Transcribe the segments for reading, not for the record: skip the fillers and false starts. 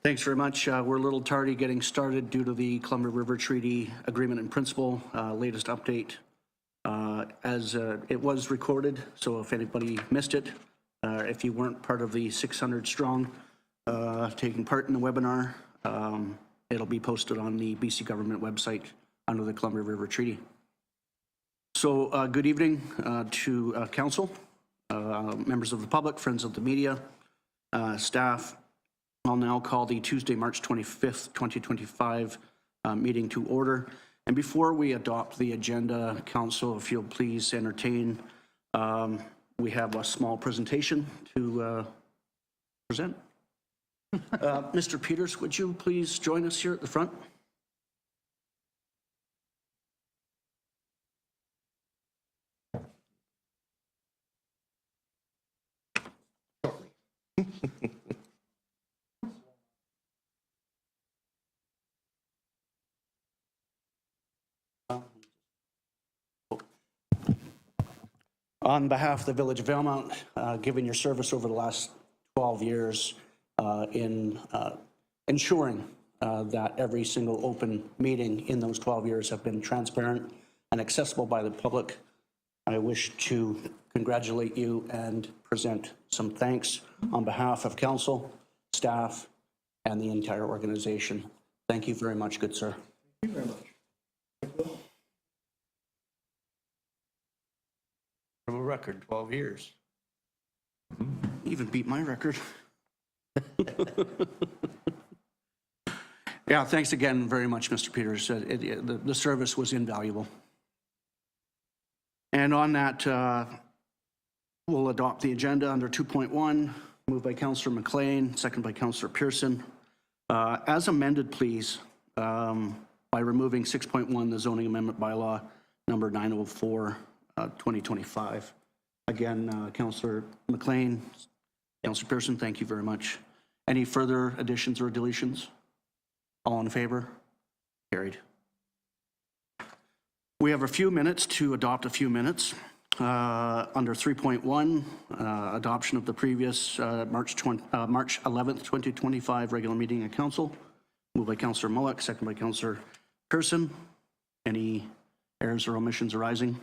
Thanks very much. We're a little tardy getting started due to the Columbia River Treaty Agreement in Principle, latest update. As it was recorded, so if anybody missed it, if you weren't part of the 600 strong taking part in the webinar, it'll be posted on the BC government website under the Columbia River Treaty. So good evening to council, members of the public, friends of the media, staff. I'll now call the Tuesday, March 25th, 2025 meeting to order. And before we adopt the agenda, council, if you'll please entertain, we have a small presentation to present. Mr. Peters, would you please join us here at the front? On behalf of the Village of Valemount, given your service over the last 12 years in ensuring that every single open meeting in those 12 years have been transparent and accessible by the public, I wish to congratulate you and present some thanks on behalf of council, staff, and the entire organization. Thank you very much, good sir. Thank you very much. Record 12 years. Even beat my record. Yeah, thanks again very much, Mr. Peters. The service was invaluable. And on that, we'll adopt the agenda under 2.1, moved by Councillor McLean, second by Councillor Pearson. As amended, please, by removing 6.1, the zoning amendment bylaw number 904, 2025. Again, Councillor McLean, Councillor Pearson, thank you very much. Any further additions or deletions? All in favor? Carried. We have a few minutes to adopt a few minutes. Under 3.1, adoption of the previous March 11th, 2025 regular meeting of council. Moved by Councillor Mullock, second by Councillor Pearson. Any errors or omissions arising?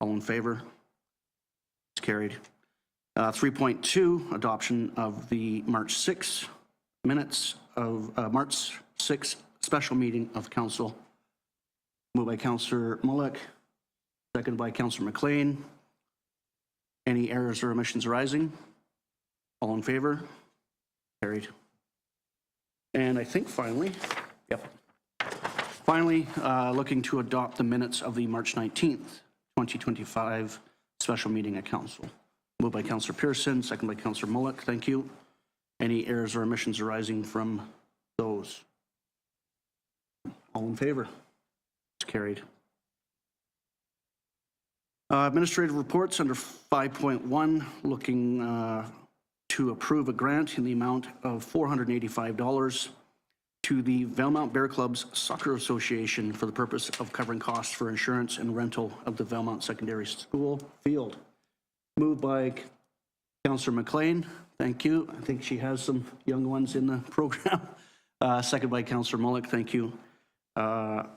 All in favor? It's carried. 3.2, adoption of the March 6 minutes of March 6 special meeting of council. Moved by Councillor Mullock, seconded by Councillor McLean. Any errors or omissions arising? All in favor? Carried. And I think finally, looking to adopt the minutes of the March 19th, 2025 special meeting of council. Moved by Councillor Pearson, second by Councillor Mullock. Thank you. Any errors or omissions arising from those? All in favor? It's carried. Administrative reports under 5.1, looking to approve a grant in the amount of $485 to the Valemount Bear Club's Soccer Association for the purpose of covering costs for insurance and rental of the Valemount Secondary School field. Moved by Councillor McLean. Thank you. I think she has some young ones in the program. Second by Councillor Mullock. Thank you. Are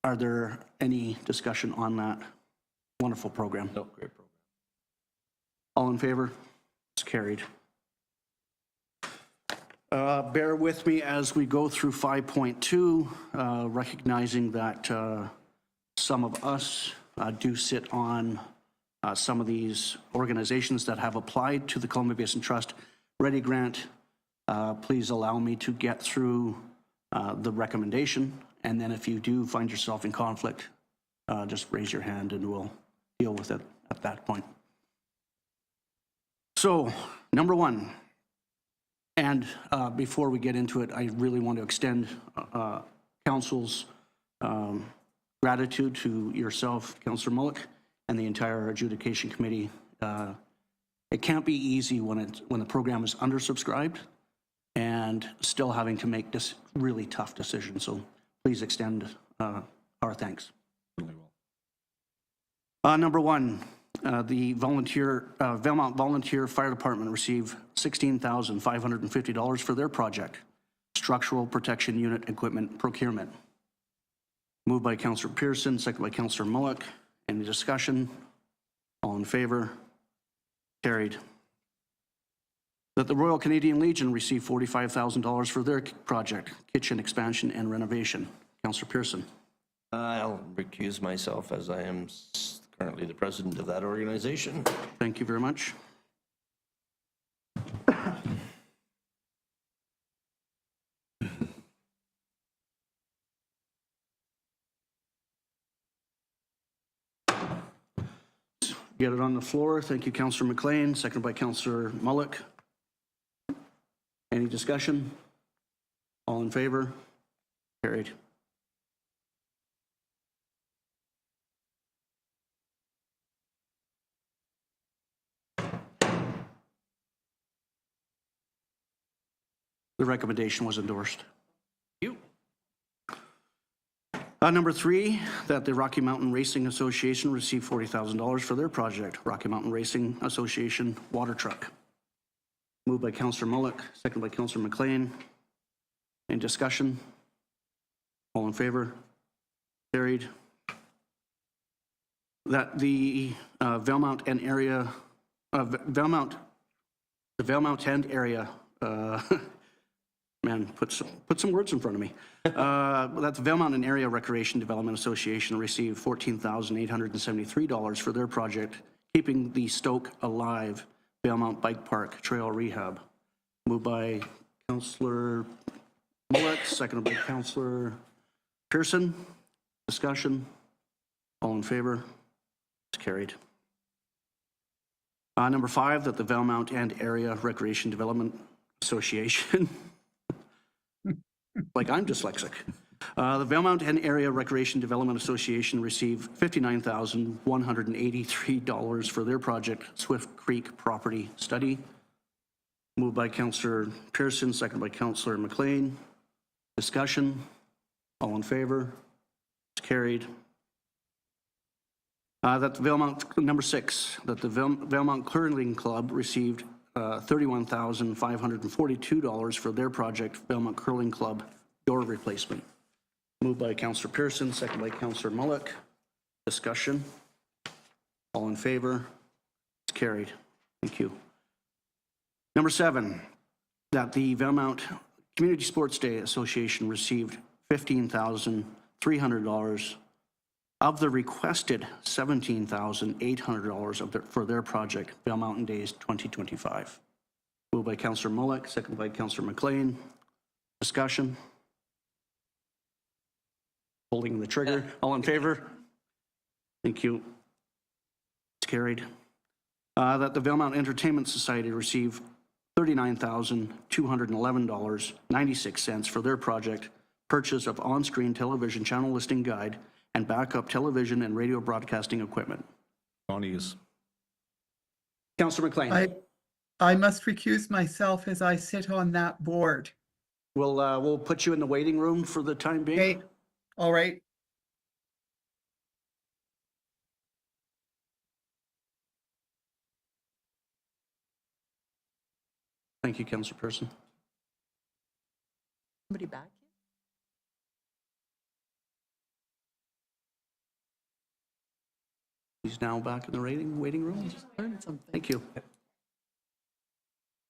there any discussion on that wonderful program? No, great program. All in favor? It's carried. Bear with me as we go through 5.2, recognizing that some of us do sit on some of these organizations that have applied to the Columbia Basin Trust Ready Grant. Please allow me to get through the recommendation, and then if you do find yourself in conflict, just raise your hand and we'll deal with it at that point. So, number one, and before we get into it, I really want to extend council's gratitude to yourself, Councillor Mullock, and the entire adjudication committee. It can't be easy when the program is undersubscribed and still having to make this really tough decision. So please extend our thanks. Number one, the Valemount Volunteer Fire Department received $16,550 for their project. structural protection unit equipment procurement. Moved by Councillor Pearson, second by Councillor Mullock. Any discussion? All in favor? Carried. That the Royal Canadian Legion receive $45,000 for their project, kitchen expansion and renovation. Councillor Pearson. I'll recuse myself as I am currently the president of that organization. Thank you very much. Get it on the floor. Thank you, Councillor McLean, seconded by Councillor Mullock. Any discussion? All in favor? Carried. The recommendation was endorsed. You. Number 3, that the Rocky Mountain Racing Association receive $40,000 for their project, Rocky Mountain Racing Association water truck. Moved by Councillor Mullock, second by Councillor McLean. Any discussion? All in favor? Carried. That the Valemount and area, the Valemount and area, man, put some words in front of me. That the Valemount and Area Recreation Development Association received $14,873 for their project, Keeping the Stoke Alive Valemount Bike Park Trail Rehab. Moved by Councillor Mullock, seconded by Councillor Pearson. Discussion? All in favor? It's carried. Number 5, that the Valemount and Area Recreation Development Association like I'm dyslexic. The Valemount and Area Recreation Development Association received $59,183 for their project, Swift Creek Property Study. Moved by Councillor Pearson, seconded by Councillor McLean. Discussion? All in favor? It's carried. That the Valemount, number 6, that the Valemount Curling Club received $31,542 for their project, Valemount Curling Club door replacement. Moved by Councillor Pearson, second by Councillor Mullock. Discussion? All in favor? It's carried. Thank you. Number 7, that the Valemount Community Sports Day Association received $15,300 of the requested $17,800 for their project, Vail Mountain Days 2025. Moved by Councillor Mullock, seconded by Councillor McLean. Discussion? Holding the trigger. All in favor? Thank you. It's carried. That the Valemount Entertainment Society received $39,211.96 for their project, purchase of on-screen television channel listing guide and backup television and radio broadcasting equipment. Bonnie's. Councillor McLean. I must recuse myself as I sit on that board. We'll put you in the waiting room for the time being. Okay, all right. Thank you, Councillor Pearson. Somebody back? He's now back in the waiting room. Learned something. Thank you.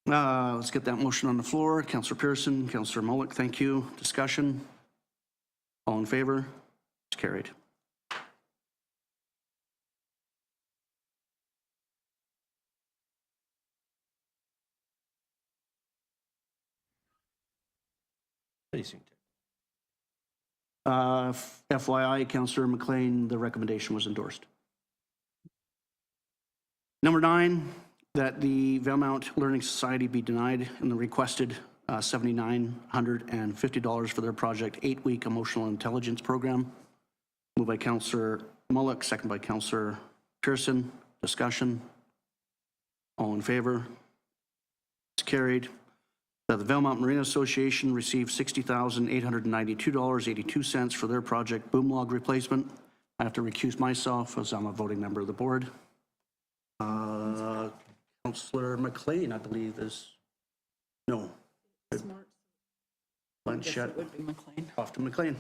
Let's get that motion on the floor. Councillor Pearson, Councillor Mullock, thank you. Discussion? All in favor? It's carried. FYI, Councillor McLean, the recommendation was endorsed. Number 9, that the Valemount Learning Society be denied in the requested $7,950 for their project 8-week emotional intelligence program. Moved by Councillor Mullock, second by Councillor Pearson. Discussion? All in favor? It's carried. That the Valemount Marine Association received $60,892.82 for their project boom log replacement. I have to recuse myself as I'm a voting member of the board. Councillor McLean, I believe, is no. Blanchette, It would be McLean. off to McLean.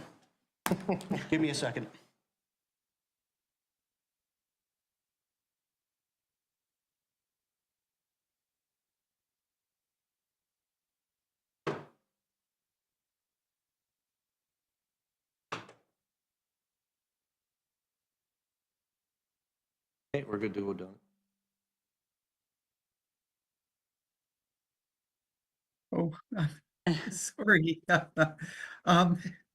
Give me a second. Okay, we're good to go, Don. Oh, sorry.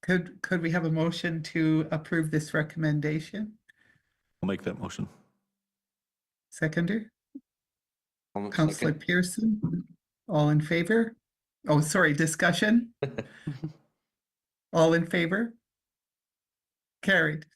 Could we have a motion to approve this recommendation? I'll make that motion. Seconder, Second. Councillor Pearson, all in favor? Oh, sorry, discussion? All in favor? Carried.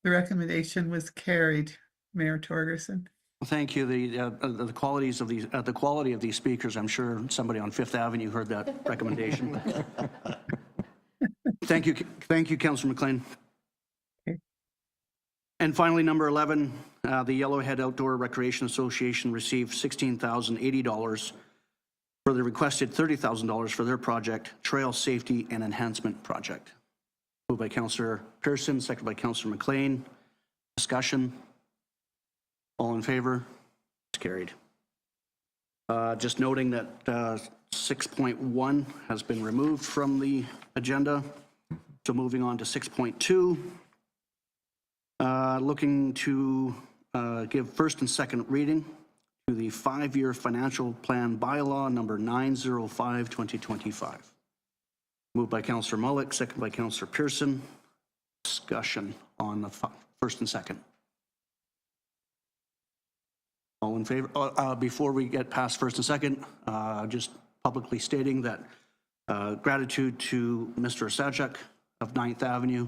The recommendation was carried, Mayor Torgerson. Thank you. The qualities of these, the quality of these speakers, I'm sure somebody on Fifth Avenue heard that recommendation. Thank you, Councillor McLean. Okay. And finally, number 11, the Yellowhead Outdoor Recreation Association received $16,080 for the requested $30,000 for their project, Trail Safety and Enhancement Project. Moved by Councillor Pearson, seconded by Councillor McLean. Discussion. All in favor? It's carried. Just noting that 6.1 has been removed from the agenda. So moving on to 6.2. Looking to give first and second reading to the 5-year financial plan bylaw number 905-2025. Moved by Councillor Mullick, seconded by Councillor Pearson. Discussion on the first and second. All in favor? Before we get past first and second, just publicly stating that gratitude to Mr. Sajak of 9th Avenue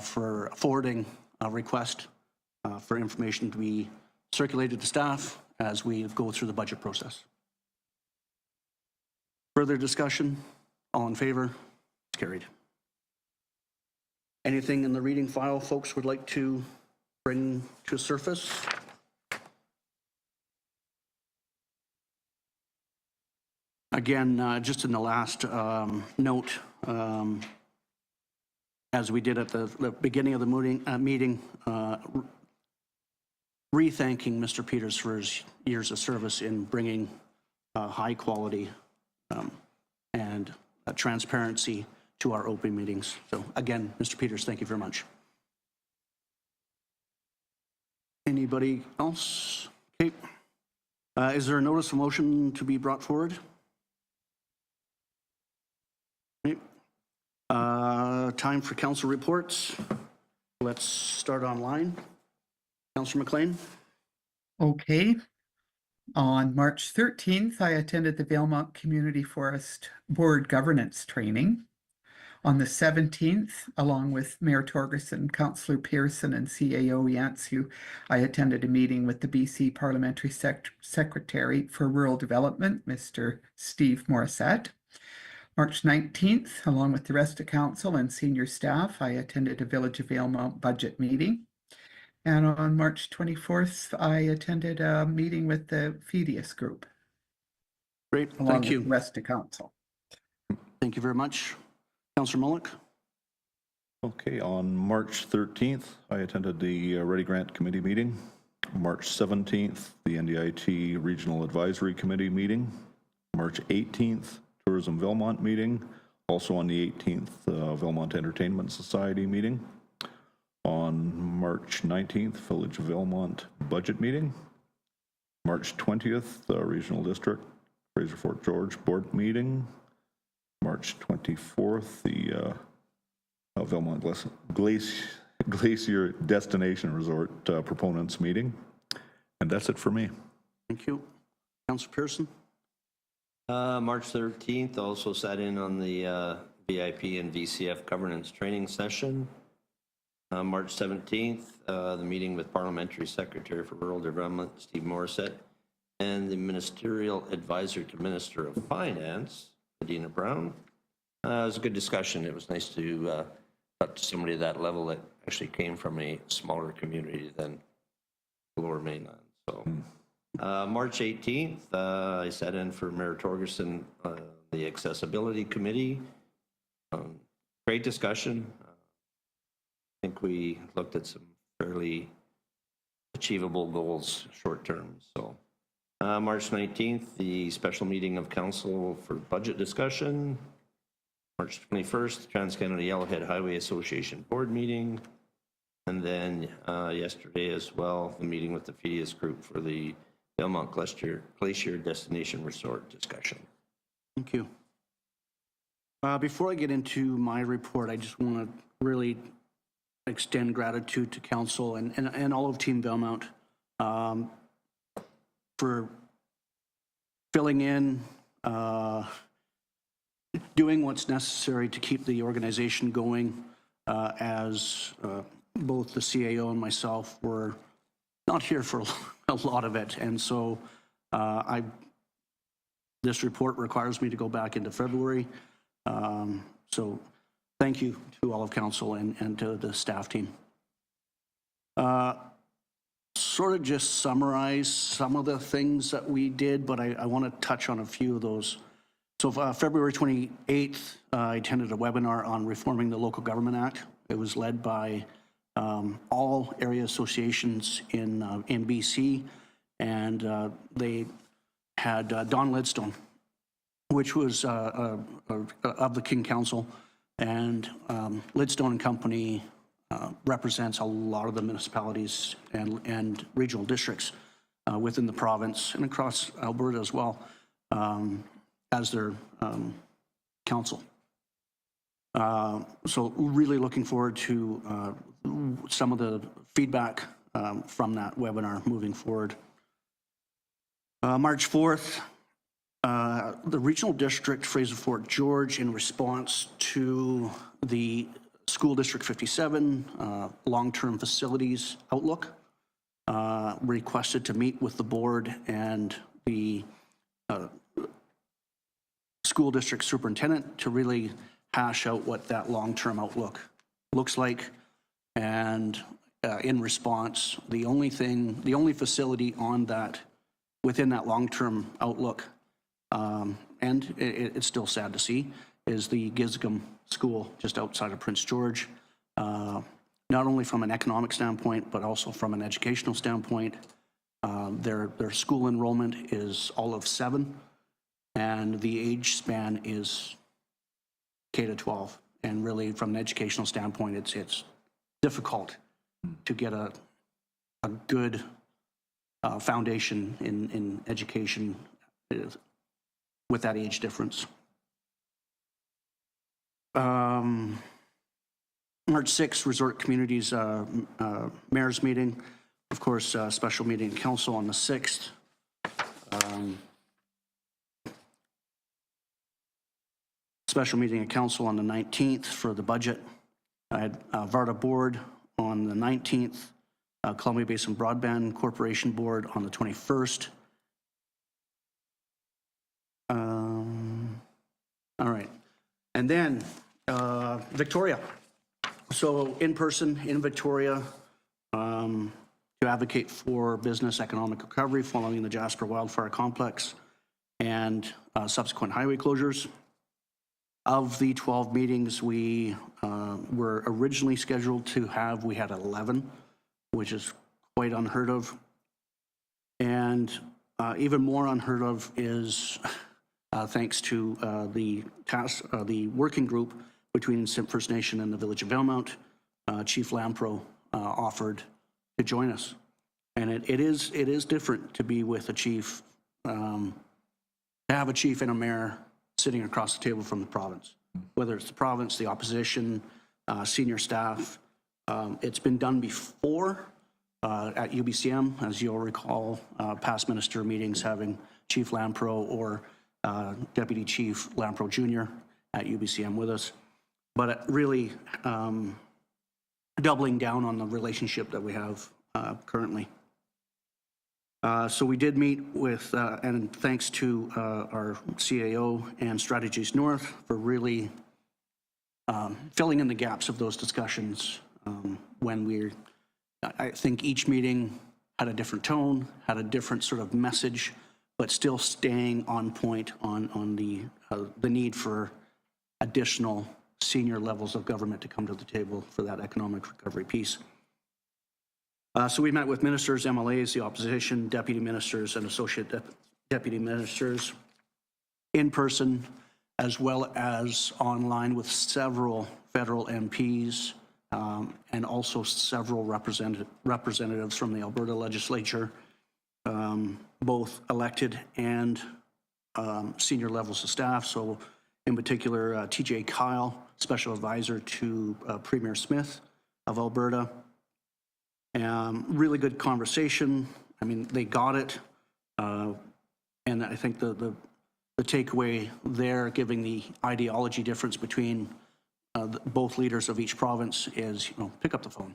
for forwarding a request for information to be circulated to staff as we go through the budget process. Further discussion? All in favor? It's carried. Anything in the reading file folks would like to bring to surface? Again, just in the last note, as we did at the beginning of the meeting, re-thanking Mr. Peters for his years of service in bringing high quality and transparency to our open meetings. So again, Mr. Peters, thank you very much. Anybody else? Okay. Is there a notice of motion to be brought forward? Okay. Time for council reports. Let's start online. Councillor McLean. Okay. On March 13th, I attended the Valemount Community Forest Board Governance Training. On the 17th, along with Mayor Torgerson, Councillor Pearson, and CAO Yantsu, I attended a meeting with the BC Parliamentary Secretary for Rural Development, Mr. Steve Morissette. March 19th, along with the rest of council and senior staff, I attended a Village of Valemount budget meeting. And on March 24th, I attended a meeting with the Phidias group. Great, along thank with you. the rest of council. Thank you very much. Councillor Mullick. Okay, on March 13th, I attended the Ready Grant Committee meeting. March 17th, the NDIT Regional Advisory Committee meeting. March 18th, Tourism Valemount meeting. Also on the 18th, Valemount Entertainment Society meeting. On March 19th, Village of Valemount budget meeting. March 20th, the Regional District, Fraser Fort George board meeting. March 24th, the Valemount Glacier Destination Resort proponents meeting. And that's it for me. Thank you. Councillor Pearson. March 13th, also sat in on the VIP and VCF governance training session. March 17th, the meeting with Parliamentary Secretary for Rural Development, Steve Morissette, and the Ministerial Advisor to Minister of Finance, Medina Brown. It was a good discussion. It was nice to talk to somebody at that level that actually came from a smaller community than the Lower Mainland. So March 18th, I sat in for Mayor Torgerson, the Accessibility Committee. Great discussion. I think we looked at some fairly achievable goals short term. So March 19th, the special meeting of council for budget discussion. March 21st, Trans-Canada Yellowhead Highway Association board meeting. And then yesterday as well, the meeting with the Phidias group for the Valemount Glacier Destination Resort discussion. Thank you. Before I get into my report, I just want to really extend gratitude to council and all of Team Valemount for filling in, doing what's necessary to keep the organization going, as both the CAO and myself were not here for a lot of it. And so this report requires me to go back into February. So thank you to all of council and to the staff team. Sort of just summarize some of the things that we did, but I want to touch on a few of those. So February 28th, I attended a webinar on reforming the Local Government Act. It was led by all area associations in BC, and they had Don Lidstone, which was of the King Council, and Lidstone and Company represents a lot of the municipalities and regional districts within the province and across Alberta as well, as their council. So really looking forward to some of the feedback from that webinar moving forward. March 4th, the regional district Fraser Fort George, in response to the School District 57 long-term facilities outlook, requested to meet with the board and the school district superintendent to really hash out what that long-term outlook looks like. And in response, the only facility on that, within that long-term outlook, and it's still sad to see, is the Gisgum School just outside of Prince George. Not only from an economic standpoint, but also from an educational standpoint. Their school enrollment is all of 7, and the age span is K to 12. And really, from an educational standpoint, it's difficult to get a good foundation in education with that age difference. March 6th, Resort Communities Mayor's Meeting. Of course, special meeting in council on the 6th. Special meeting of council on the 19th for the budget. I had VARTA board on the 19th, Columbia Basin Broadband Corporation board on the 21st. All right, and then Victoria. So in person in Victoria to advocate for business economic recovery following the Jasper Wildfire Complex and subsequent highway closures. Of the 12 meetings we were originally scheduled to have, we had 11, which is quite unheard of. And even more unheard of is thanks to the working group between Simp First Nation and the Village of Valemount, Chief Lampro offered to join us. And it is different to be with a chief, to have a chief and a mayor sitting across the table from the province, whether it's the province, the opposition, senior staff. It's been done before at UBCM, as you'll recall, past minister meetings having Chief Lampro or Deputy Chief Lampro Jr. at UBCM with us. But really doubling down on the relationship that we have currently. So we did meet with, and thanks to our CAO and Strategies North for really filling in the gaps of those discussions when I think each meeting had a different tone, had a different sort of message, but still staying on point on the need for additional senior levels of government to come to the table for that economic recovery piece. So we met with ministers, MLAs, the opposition, deputy ministers, and associate deputy ministers in person, as well as online with several federal MPs and also several representatives from the Alberta legislature, both elected and senior levels of staff. So in particular, TJ Kyle, special advisor to Premier Smith of Alberta. Really good conversation. I mean, they got it. And I think the takeaway there, giving the ideology difference between both leaders of each province is, pick up the phone.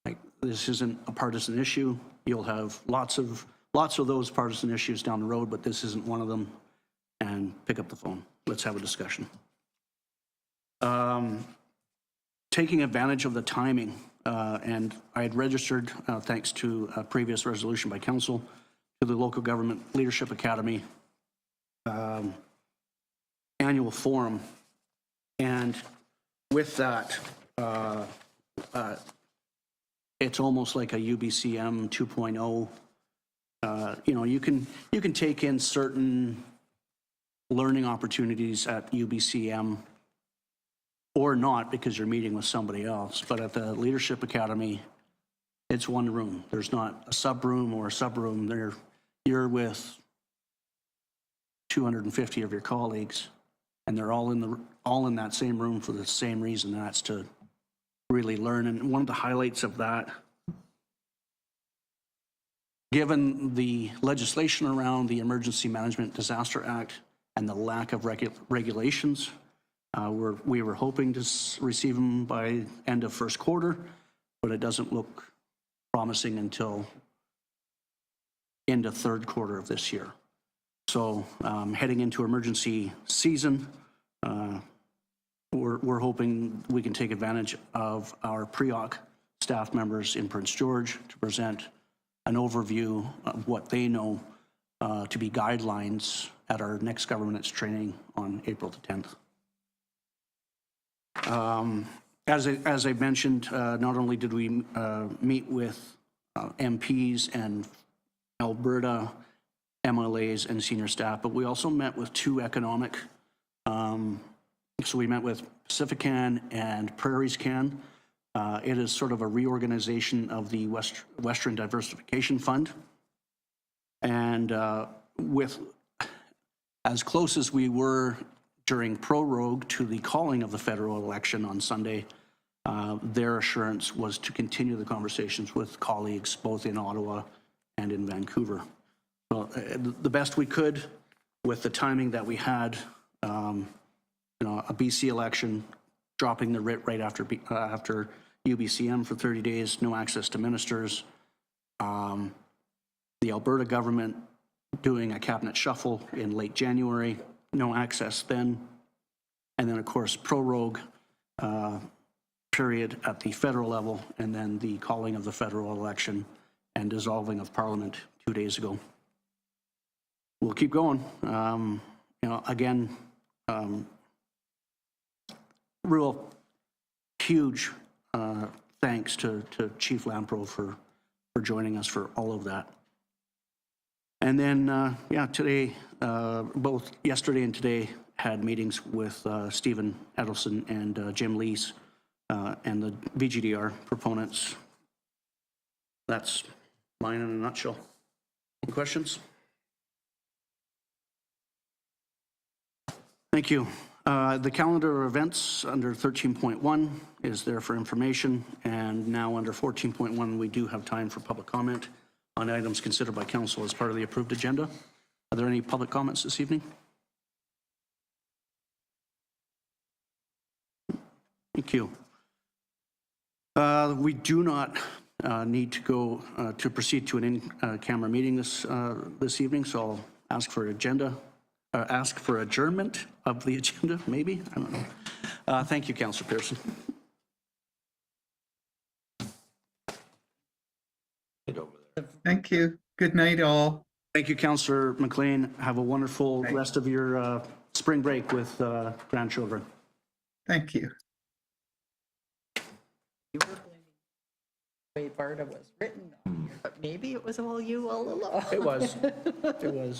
Like, this isn't a partisan issue. You'll have lots of those partisan issues down the road, but this isn't one of them. And pick up the phone. Let's have a discussion. Taking advantage of the timing, and I had registered, thanks to a previous resolution by council, to the Local Government Leadership Academy annual forum. And with that, it's almost like a UBCM 2.0. You can take in certain learning opportunities at UBCM or not because you're meeting with somebody else. But at the Leadership Academy, it's one room. There's not a sub-room or a sub-room. You're with 250 of your colleagues, and they're all in that same room for the same reason. That's to really learn. And one of the highlights of that, given the legislation around the Emergency Management Disaster Act and the lack of regulations, we were hoping to receive them by end of first quarter, but it doesn't look promising until into third quarter of this year. So heading into emergency season, we're hoping we can take advantage of our pre-OC staff members in Prince George to present an overview of what they know to be guidelines at our next governance training on April the 10th. As I mentioned, not only did we meet with MPs and Alberta MLAs and senior staff, but we also met with two economic, so we met with Pacifican and Prairiescan. Can. It is sort of a reorganization of the Western Diversification Fund. And with as close as we were during prorogue to the calling of the federal election on Sunday, their assurance was to continue the conversations with colleagues both in Ottawa and in Vancouver. Well, the best we could with the timing that we had, a BC election, dropping the writ right after UBCM for 30 days, no access to ministers, the Alberta government doing a cabinet shuffle in late January, no access then, and then of course prorogue period at the federal level, and then the calling of the federal election and dissolving of Parliament 2 days ago. We'll keep going. Again, real huge thanks to Chief Lampro for joining us for all of that. And then, today, both yesterday and today, had meetings with Stephen Edelson and Jim Lees and the VGDR proponents. That's mine in a nutshell. Any questions? Thank you. The calendar of events under 13.1 is there for information, and now under 14.1 we do have time for public comment on items considered by council as part of the approved agenda. Are there any public comments this evening? Thank you. We do not need to go to proceed to an in-camera meeting this evening, so I'll ask for adjournment of the agenda, maybe? I don't know. Thank you, Councillor Pearson. Right over there. Thank you. Good night, all. Thank you, Councillor McLean. Have a wonderful rest of your spring break with grandchildren. Thank you. You were blaming the way Barda was written on here, but maybe it was all you all along. It was. It was.